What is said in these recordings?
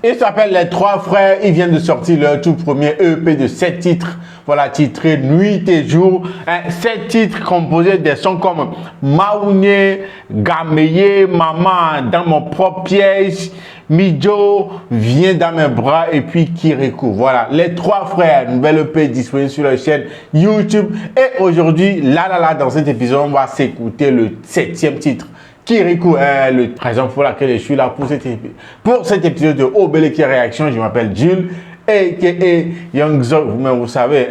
Il s'appelle Les Trois Frères. Ils viennent de sortir leur tout premier EP de 7 titres. Voilà, titré Nuit et Jour. 7 titres composés des sons comme Maouné, Gameye, Maman, Dans mon propre piège, Midjo, Viens dans mes bras et puis Kirikou. Voilà, Les Trois Frères, nouvelle EP disponible sur leur chaîne YouTube. Et aujourd'hui, là, dans cet épisode, on va s'écouter le 7e titre. Kirikou est la raison pour laquelle je suis là pour cet épisode de Obeleki Réaction. Je m'appelle Jules, a.k.a. Young Zog, vous-même vous savez.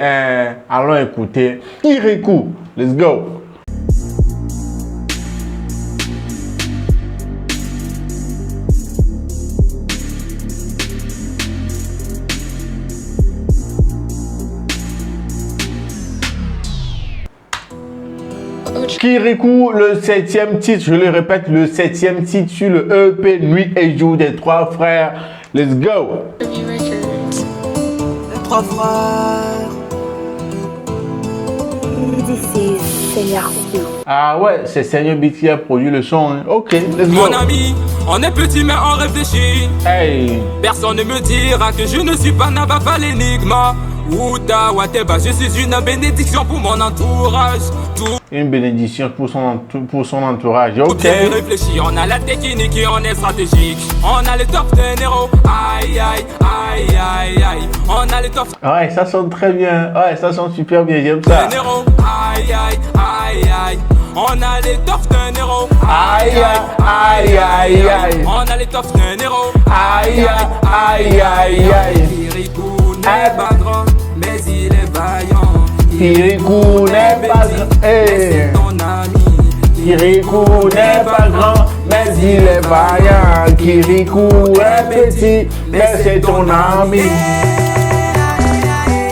Allons écouter Kirikou. Let's go. Kirikou, le 7e titre, je le répète, le 7e titre sur le EP Nuit et Jour des Trois Frères. Let's go! Les Trois Frères. This is Seigneur Beat. Ah ouais, c'est Seigneur Beat qui a produit le son. Hein. Ok, let's go! Mon ami, on est petit mais on réfléchit. Hey! Personne ne me dira que je ne suis pas Nababa l'énigme. Outa Wateba, je suis une bénédiction pour mon entourage. Une bénédiction pour son entourage. Ok. Bien réfléchi, on a la technique et on est stratégique. On a les top 10 héros. Aïe aïe aïe aïe aïe. On a les top. Ouais, ça sonne très bien. Ouais, ça sonne super bien. J'aime ça. Aïe aïe aïe aïe. On a les top 10 héros. Aïe aïe aïe aïe. On a les top 10 héros. Aïe aïe aïe aïe. Kirikou n'est pas grand, mais il est vaillant. Kirikou n'est pas grand. C'est ton ami. Kirikou n'est pas grand, mais il est vaillant. Kirikou est petit, mais c'est ton ami.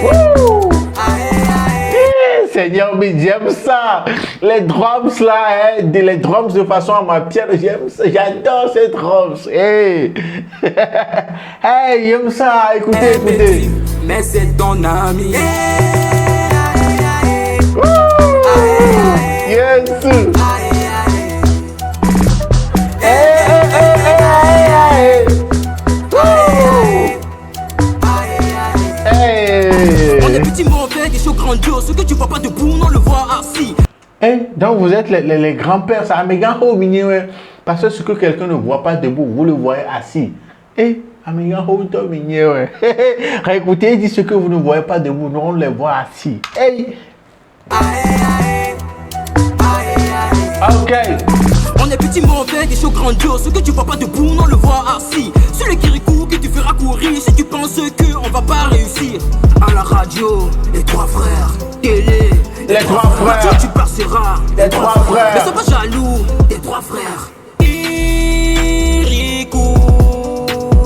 Wouh! Seigneur, mais j'aime ça. Les drums là, les drums de façon à ma pierre, j'aime ça. J'adore ces drums. Hey, hey, j'aime ça. Écoutez, écoutez. Mais c'est ton ami. Yes. On est petit mais on fait des choses grandioses. Ce que tu vois pas debout, on le voit assis. Hey, donc vous êtes les grands-pères, ça méga haut mignon, parce que ce que quelqu'un ne voit pas debout, vous le voyez assis. Hey, méga haut mignon, réécoutez, il dit ce que vous ne voyez pas debout, nous on les voit assis. Hey. Ok. On est petit mais on fait des choses grandioses. Ce que tu vois pas debout, on le voit assis. C'est le Kirikou qui te fera courir si tu penses qu'on va pas réussir. À la radio, les trois frères. Télé, les trois frères. Radio, tu passeras. Les trois frères. Mais sois pas jaloux, les trois frères. Kirikou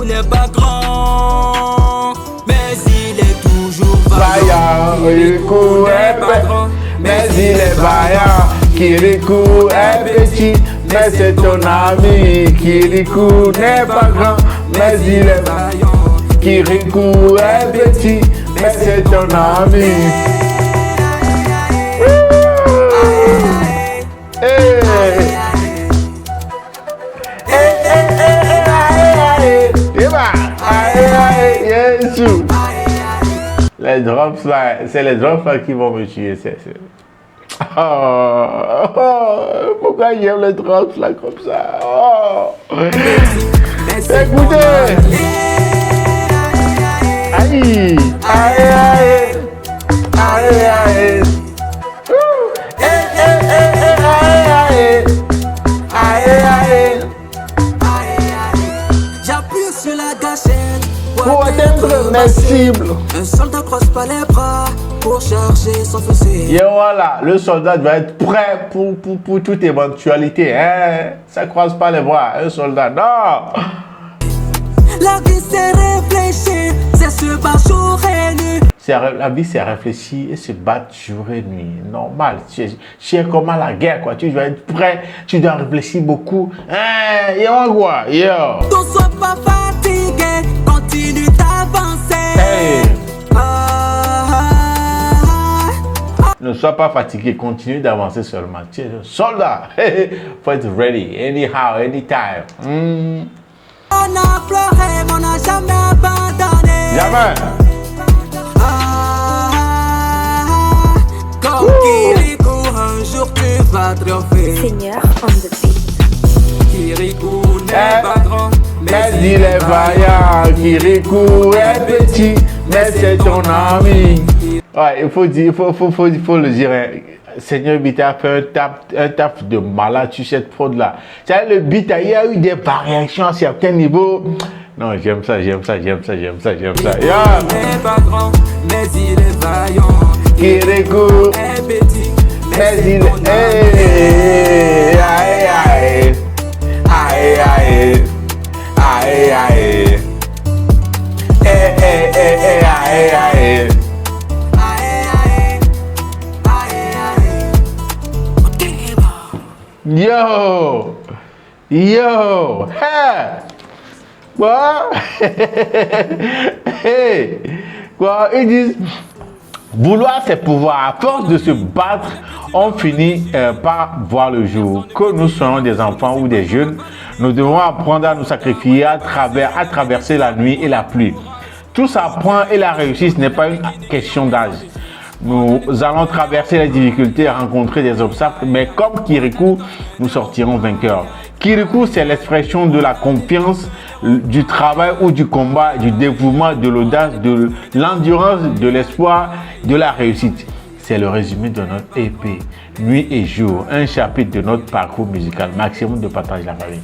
n'est pas grand, mais il est toujours vaillant. Kirikou est pas grand, mais il est vaillant. Kirikou est petit, mais c'est ton ami. Kirikou n'est pas grand, mais il est vaillant. Kirikou est petit, mais c'est ton ami. Les drops là, c'est les drops là qui vont me tuer. Pourquoi j'aime les drops là comme ça? Écoutez! Aïe! Aïe aïe! Aïe aïe! J'appuie sur la gâchette pour atteindre mes cibles. Un soldat croise pas les bras pour charger son fusil. Et voilà, le soldat doit être prêt pour toute éventualité. Hein? Ça croise pas les bras, un soldat, non! La vie c'est réfléchir, c'est se battre jour et nuit. La vie c'est réfléchir et se battre jour et nuit. Normal, tu es comme à la guerre quoi. Tu dois être prêt, tu dois réfléchir beaucoup. Hein? Yo quoi? Yo! Ne sois pas fatigué, continue d'avancer. Hey. Ne sois pas fatigué, continue d'avancer seulement. Tu es un soldat. Faut être ready, anyhow, anytime. On a pleuré, mais on n'a jamais abandonné. Jamais. Comme Kirikou, un jour tu vas triompher. Seigneur on the beat. Kirikou n'est pas grand, Mais il est vaillant. Kirikou est petit, mais c'est ton ami. Ouais, il faut le dire. Hein. Seigneur Beat a fait un taf de malade sur cette prod là. Le beat, il y a eu des variations à certains niveaux. Non, j'aime ça. Yeah. Il n'est pas grand, mais il est vaillant. Kirikou Est petit, mais il est. Aïe. Yo, hey, quoi? Hey, quoi? Ils disent, vouloir c'est pouvoir. À force de se battre, on finit par voir le jour. Que nous soyons des enfants ou des jeunes, nous devons apprendre à nous sacrifier à traverser la nuit et la pluie. Tout s'apprend et la réussite n'est pas une question d'âge. Nous allons traverser les difficultés, rencontrer des obstacles, mais comme Kirikou, nous sortirons vainqueurs. Kirikou, c'est l'expression de la confiance, du travail ou du combat, du dévouement, de l'audace, de l'endurance, de l'espoir, de la réussite. C'est le résumé de notre EP, Nuit et Jour, un chapitre de notre parcours musical. Maximum de partage la famille.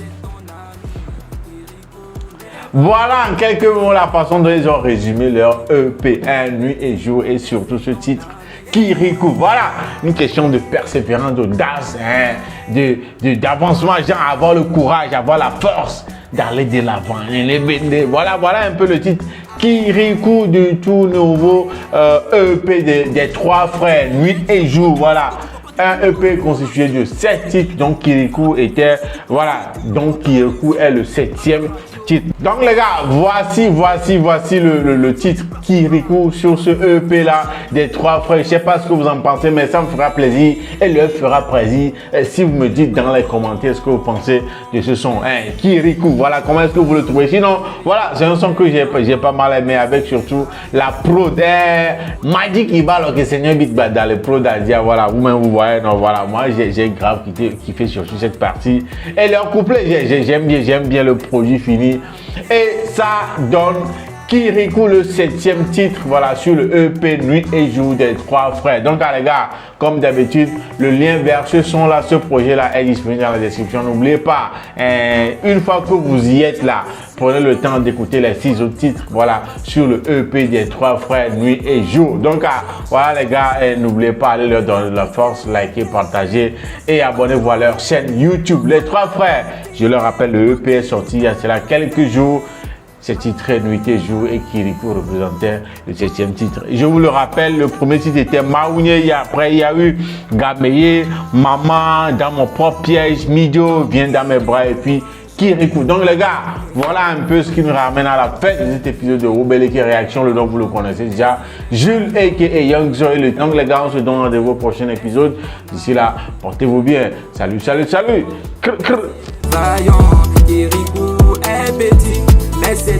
Voilà en quelques mots la façon dont ils ont résumé leur EP, Nuit et Jour, et surtout ce titre, Kirikou. Voilà, une question de persévérance, d'audace, d'avancement, genre avoir le courage, avoir la force d'aller de l'avant. Voilà un peu le titre Kirikou du tout nouveau EP des trois frères, Nuit et Jour. Voilà. Un EP constitué de 7 titres, donc Kirikou était, voilà, donc Kirikou est le 7e titre. Donc les gars, voici le titre Kirikou sur ce EP là des trois frères. Je sais pas ce que vous en pensez, mais ça me fera plaisir et leur fera plaisir si vous me dites dans les commentaires ce que vous pensez de ce son, hein, Kirikou. Voilà, comment est-ce que vous le trouvez? Sinon, voilà, c'est un son que j'ai pas mal aimé, avec surtout la prod, Magic Ibalo que Seigneur Beat dans les prods d'Adia. Voilà, vous-même vous voyez. Non, voilà, moi j'ai grave kiffé surtout cette partie et leur couplet, j'aime bien le produit fini et ça donne Kirikou le 7e titre, voilà, sur le EP Nuit et Jour des trois frères. Donc les gars, comme d'habitude, le lien vers ce son là, ce projet là est disponible dans la description. N'oubliez pas, une fois que vous y êtes là, prenez le temps d'écouter les 6 autres titres, voilà, sur le EP des trois frères Nuit et Jour. Donc voilà les gars, n'oubliez pas d'aller leur donner de la force, liker, partager et abonnez-vous à leur chaîne YouTube Les Trois Frères. Je le rappelle, le EP est sorti il y a cela quelques jours. C'est titré Nuit et Jour et Kirikou représentait le 7e titre. Je vous le rappelle, le premier titre était Maounié, après il y a eu Gameye, Maman, Dans mon propre piège, Midio, Viens dans mes bras et puis Kirikou. Donc les gars, voilà un peu ce qui nous ramène à la fin de cet épisode de Roubaix Réaction, le nom vous le connaissez déjà, Jules aka Young Zoe. Donc les gars, on se donne rendez-vous au prochain épisode. D'ici là, portez-vous bien. Salut. Vaillant, Kirikou est petit, mais c'est